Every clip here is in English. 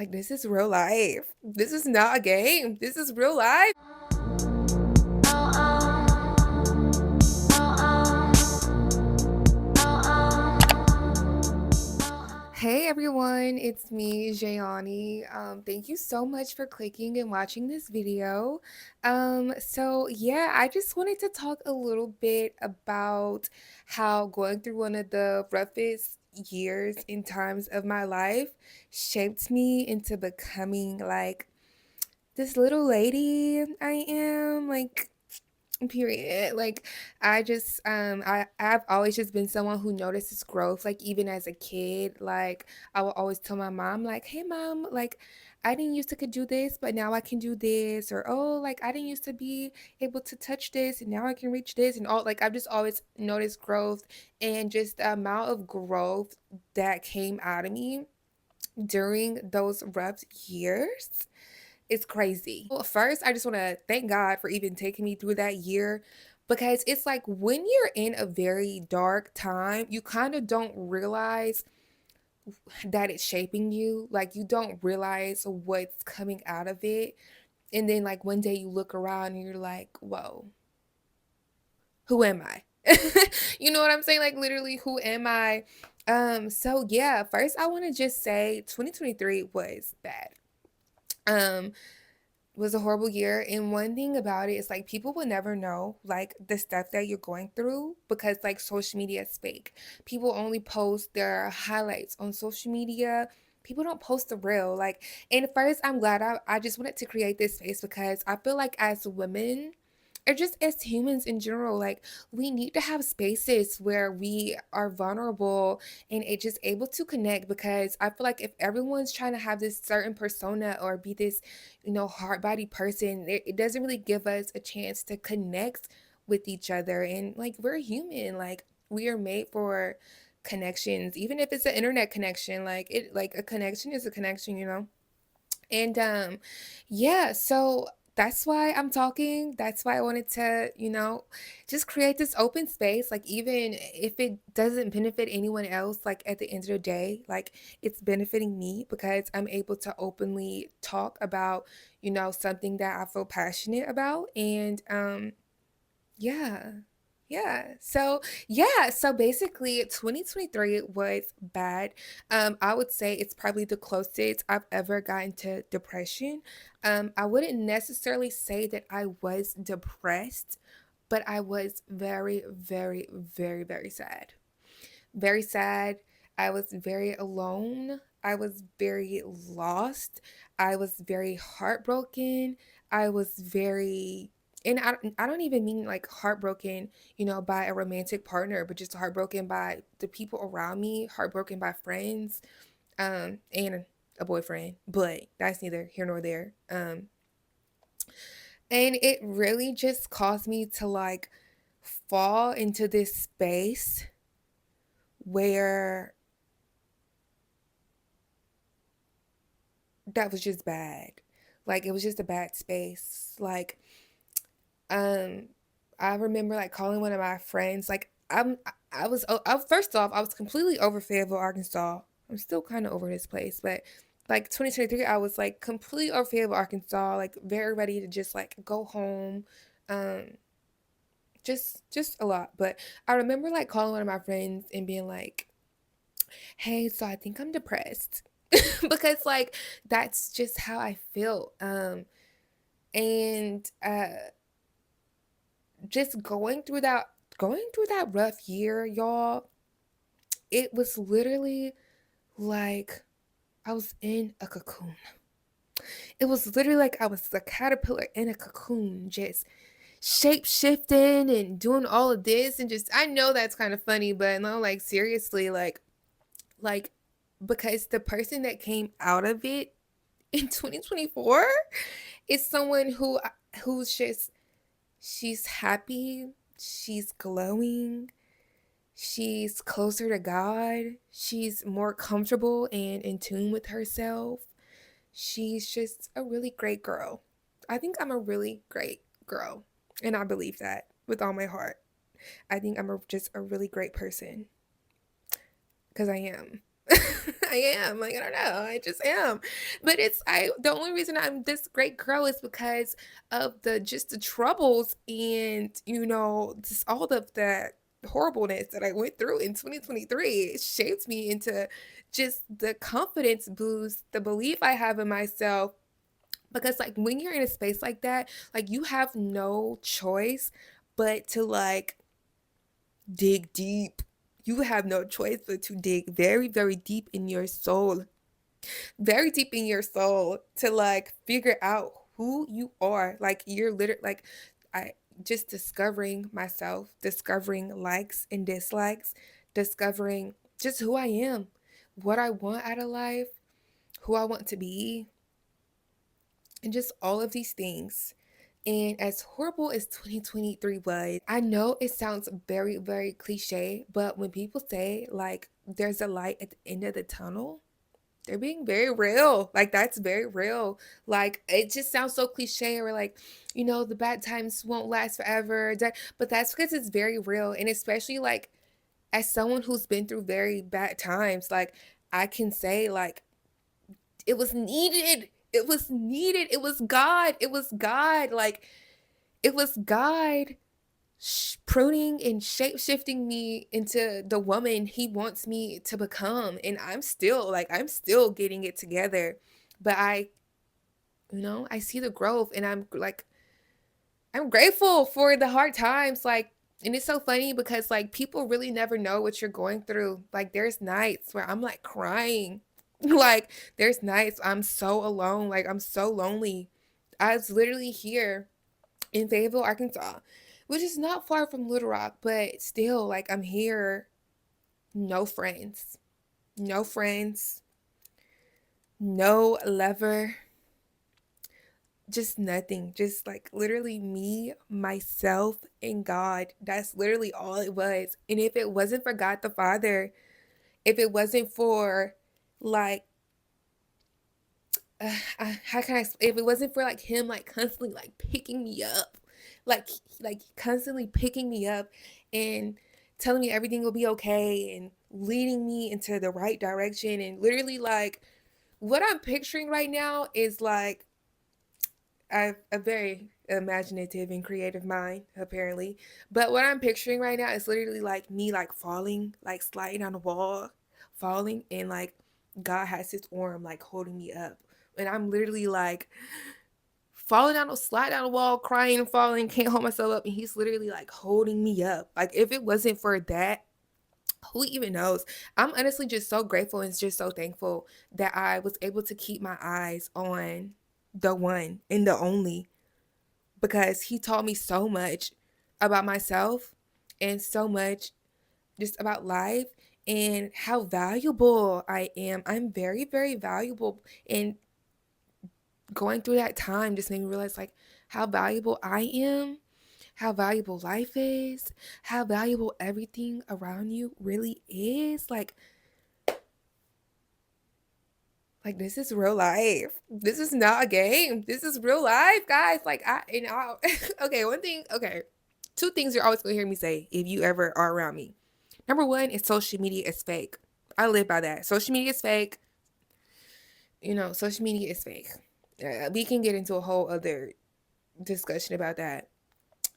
Like, this is real life. This is not a game. This is real life. Hey everyone, it's me, Jayani. Thank you so much for clicking and watching this video. So yeah, I just wanted to talk a little bit about how going through one of the roughest years in times of my life shaped me into becoming like this little lady I am. Like, period. Like, I've always just been someone who notices growth. Like, even as a kid, like I will always tell my mom, like, hey mom, like I didn't used to could do this, but now I can do this. Or, oh, like I didn't used to be able to touch this and now I can reach this. And all, like, I've just always noticed growth, and just the amount of growth that came out of me during those rough years. It's crazy. Well, first, I just want to thank God for even taking me through that year, because it's like when you're in a very dark time, you kind of don't realize that it's shaping you. Like, you don't realize what's coming out of it. And then, like, one day you look around and you're like, whoa, who am I? You know what I'm saying? Like, literally, who am I? So yeah, first I want to just say 2023 was bad. Um, was a horrible year, and one thing about it is like people will never know like the stuff that you're going through, because like social media is fake. People only post their highlights on social media. People don't post the real. Like, and first I'm glad I just wanted to create this space, because I feel like as women, or just as humans in general, like we need to have spaces where we are vulnerable and it just able to connect. Because I feel like if everyone's trying to have this certain persona or be this, hard body person, it doesn't really give us a chance to connect with each other. And like, we're human, like we are made for connections, even if it's an internet connection. Like a connection is a connection. And yeah, so that's why I'm talking. That's why I wanted to, just create this open space. Like, even if it doesn't benefit anyone else, like at the end of the day, like it's benefiting me, because I'm able to openly talk about, something that I feel passionate about. And yeah. So basically 2023 was bad. I would say it's probably the closest I've ever gotten to depression. I wouldn't necessarily say that I was depressed, but I was very, very, very, very sad. Very sad. I was very alone. I was very lost. I was very heartbroken. I was very, and I don't even mean like heartbroken, by a romantic partner, but just heartbroken by the people around me, heartbroken by friends, and a boyfriend, but that's neither here nor there. And it really just caused me to like fall into this space where that was just bad. Like, it was just a bad space. Like, um, I remember like calling one of my friends. Like, first off, I was completely over Fayetteville, Arkansas. I'm still kind of over this place, but like 2023, I was like completely over Fayetteville, Arkansas. Like, very ready to just like go home. Um, just a lot. But I remember like calling one of my friends and being like, hey, so I think I'm depressed. Because like that's just how I feel. And just going through that rough year, y'all, it was literally like I was in a cocoon. It was literally like I was a caterpillar in a cocoon, just shape shifting and doing all of this. And just, I know that's kind of funny, but no, like seriously, like because the person that came out of it in 2024 is someone who's just, she's happy, she's glowing, she's closer to God, she's more comfortable and in tune with herself. She's just a really great girl. I think I'm a really great girl, and I believe that with all my heart. I think I'm just a really great person, because I am. I am. Like, I don't know. I just am. But the only reason I'm this great girl is because of the troubles and, just all of the horribleness that I went through in 2023. It shaped me into just the confidence boost, the belief I have in myself. Because like when you're in a space like that, like you have no choice but to like dig deep. You have no choice but to dig very, very deep in your soul, very deep in your soul to like figure out who you are. Like you're literally like, I just discovering myself, discovering likes and dislikes, discovering just who I am, what I want out of life, who I want to be, and just all of these things. And as horrible as 2023 was, I know it sounds very, very cliche, but when people say like there's a light at the end of the tunnel, they're being very real. Like that's very real. Like it just sounds so cliche or like, the bad times won't last forever. But that's because it's very real. And especially like as someone who's been through very bad times, like I can say like it was needed. It was needed. It was God. It was God. Like it was God pruning and shape shifting me into the woman he wants me to become. And I'm still getting it together. But I see the growth and I'm grateful for the hard times. Like, and it's so funny because like people really never know what you're going through. Like there's nights where I'm like crying. Like there's nights I'm so alone. Like I'm so lonely. I was literally here in Fayetteville, Arkansas, which is not far from Little Rock, but still, like, I'm here, no friends, no friends, no lover, just nothing. Just like literally me, myself, and God. That's literally all it was. And if it wasn't for God the Father, if it wasn't for like how can I if it wasn't for like him like constantly like picking me up, like constantly picking me up and telling me everything will be okay and leading me into the right direction, and literally like what I'm picturing right now is like a very imaginative and creative mind apparently, but what I'm picturing right now is literally like me like falling, like sliding on the wall, falling, and like God has his arm like holding me up, and I'm literally like falling down, slide down the wall, crying and falling, can't hold myself up, and he's literally like holding me up. Like if it wasn't for that, who even knows? I'm honestly just so grateful and just so thankful that I was able to keep my eyes on the one and the only, because he taught me so much about myself and so much just about life and how valuable I am. I'm very, very valuable. And going through that time just made me realize like how valuable I am, how valuable life is, how valuable everything around you really is. Like this is real life. This is not a game. This is real life, guys. Like okay, okay. Two things you're always gonna hear me say if you ever are around me. Number one is social media is fake. I live by that. Social media is fake. Social media is fake. We can get into a whole other discussion about that.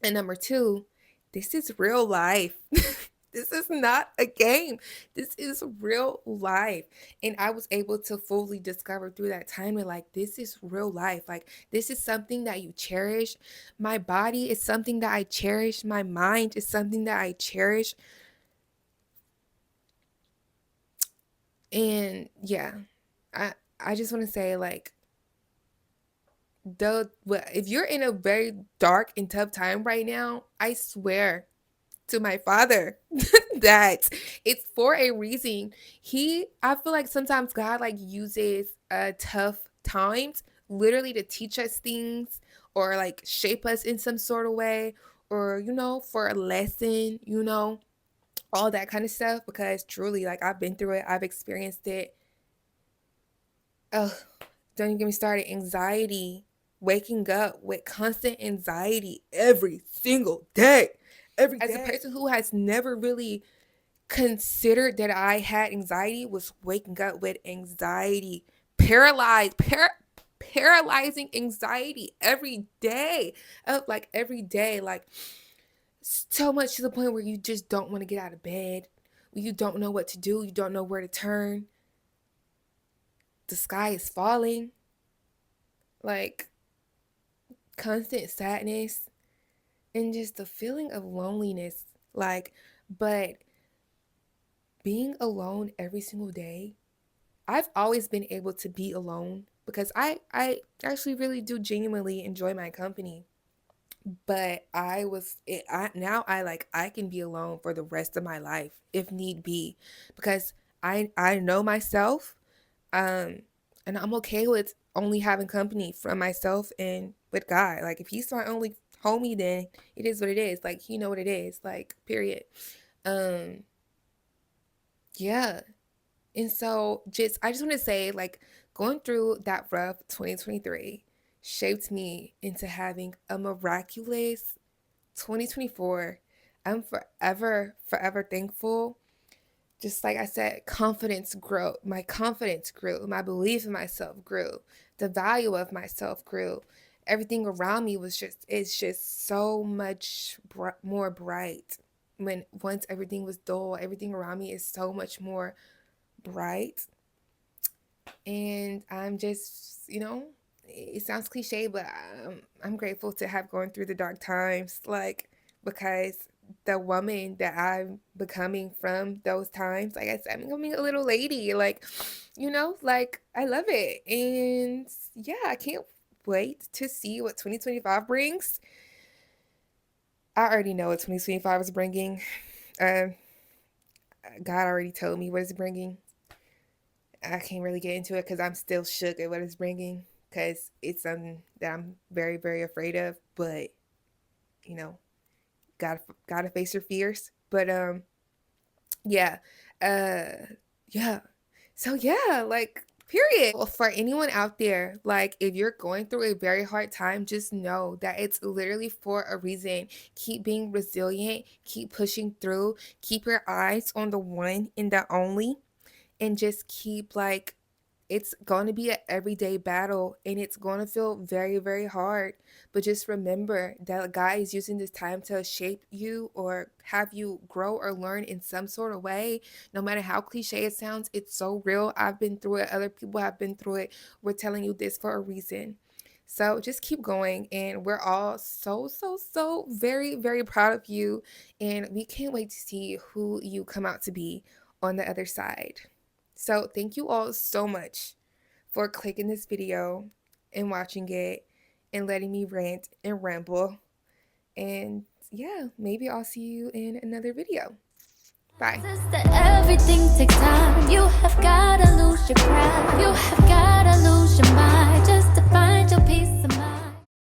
And number two, this is real life. This is not a game. This is real life. And I was able to fully discover through that time that like this is real life. Like this is something that you cherish. My body is something that I cherish. My mind is something that I cherish. And yeah, I just want to say like if you're in a very dark and tough time right now, I swear to my father that it's for a reason. I feel like sometimes God like uses tough times literally to teach us things or like shape us in some sort of way, or for a lesson, all that kind of stuff, because truly like I've been through it, I've experienced it. Oh, don't even get me started. Anxiety, waking up with constant anxiety every single day. Every day. As a person who has never really considered that I had anxiety was waking up with anxiety, paralyzed, paralyzing anxiety every day, like every day, like so much to the point where you just don't want to get out of bed, you don't know what to do, you don't know where to turn. The sky is falling, like constant sadness and just the feeling of loneliness. Like, but being alone every single day, I've always been able to be alone because I actually really do genuinely enjoy my company. But now I like I can be alone for the rest of my life if need be because I know myself, um and I'm okay with only having company from myself and with God. Like if he's my only homie, then it is what it is. Like you know what it is, like period. Um yeah. And so just I just want to say like going through that rough 2023 shaped me into having a miraculous 2024. I'm forever thankful. Just like I said, confidence grew. My confidence grew. My belief in myself grew. The value of myself grew. Everything around me was just it's just so much more bright. When once everything was dull, everything around me is so much more bright. And I'm just, it sounds cliche, but I'm grateful to have gone through the dark times, like because the woman that I'm becoming from those times, like I said, I'm becoming a little lady, like, like I love it. And yeah, I can't wait to see what 2025 brings. I already know what 2025 is bringing. Uh, God already told me what it's bringing. I can't really get into it because I'm still shook at what it's bringing because it's something that I'm very, very afraid of. But you know, gotta face your fears. But yeah, uh, yeah. So yeah, like period. Well, for anyone out there, like if you're going through a very hard time, just know that it's literally for a reason. Keep being resilient. Keep pushing through. Keep your eyes on the one and the only and just keep like it's going to be an everyday battle and it's going to feel very very hard, but just remember that God is using this time to shape you or have you grow or learn in some sort of way. No matter how cliche it sounds, it's so real. I've been through it, other people have been through it. We're telling you this for a reason. So just keep going, and we're all so very very proud of you, and we can't wait to see who you come out to be on the other side. So thank you all so much for clicking this video and watching it and letting me rant and ramble. And yeah, maybe I'll see you in another video. Bye. Everything takes time. You have gotta lose your pride.